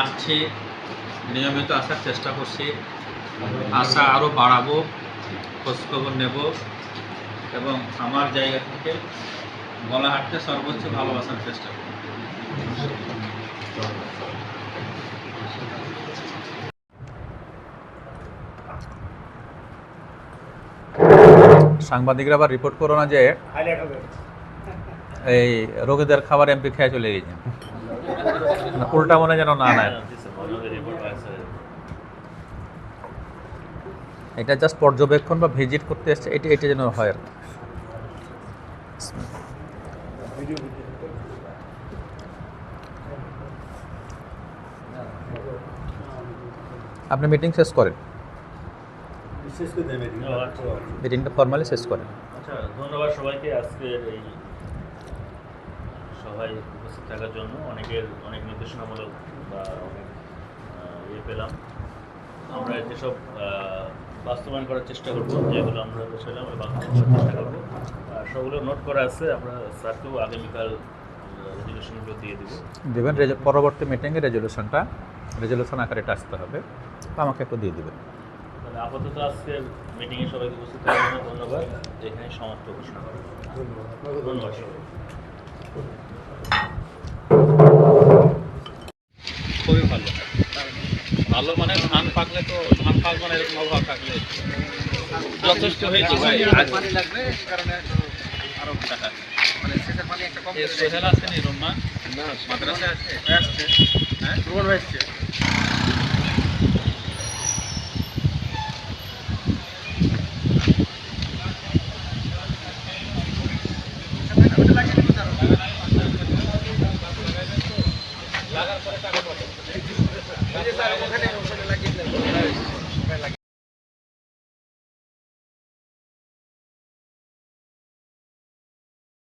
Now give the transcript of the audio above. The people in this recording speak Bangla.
আসছি, নিয়মিত আসার চেষ্টা করছি, আসা আরও বাড়াবো, খোঁজখবর নেব এবং আমার জায়গা থেকে গলাহাটকে সর্বোচ্চ ভালোবাসার চেষ্টা করব। সাংবাদিকরা আবার রিপোর্ট করো না যে এই রোগীদের খাবার এমপি খেয়ে চলে গেছেন, উল্টা মনে যেন না নেয়। এটা জাস্ট পর্যবেক্ষণ বা ভিজিট করতে এসছে, এটা যেন হয় আর আপনি মিটিং শেষ করেন, মিটিংটা ফর্মালি শেষ করেন। আচ্ছা, ধন্যবাদ সবাইকে আজকের এই সভায় উপস্থিত থাকার জন্য। অনেক নির্দেশনামূলক বা অনেক পেলাম। আমরা যেসব বাস্তবায়ন করার চেষ্টা করবো, যেগুলো আমরা পেলাম বাস্তবায়ন করার চেষ্টা করবো, সবগুলো নোট করা আছে। আমরা স্যারকেও আগামীকাল রেজুলেশনগুলো দিয়ে দেবেন। পরবর্তী মিটিংয়ে রেজুলেশন আকারে এটা আসতে হবে, তো আমাকে একটু দিয়ে দেবেন। তাহলে আপাতত আজকে মিটিংয়ে সবাইকে উপস্থিত থাকার জন্য ধন্যবাদ। এখানে সমাপ্ত ঘোষণা করা। ধন্যবাদ সবাই। খুবই ভালো ভালো মানে ধান পাকলে তো ধান পাকবে না, এরকম অভাব থাকলে যথেষ্ট হয়েছে ভাই। পানি লাগবে কারণে আরো মানে সেটার পানি একটা কম সোহেল আছে নি রুমা না মাদ্রাসা আছে আসছে হ্যাঁ রুমান ভাই আসছে। লাগার পরে টাকা পাবো।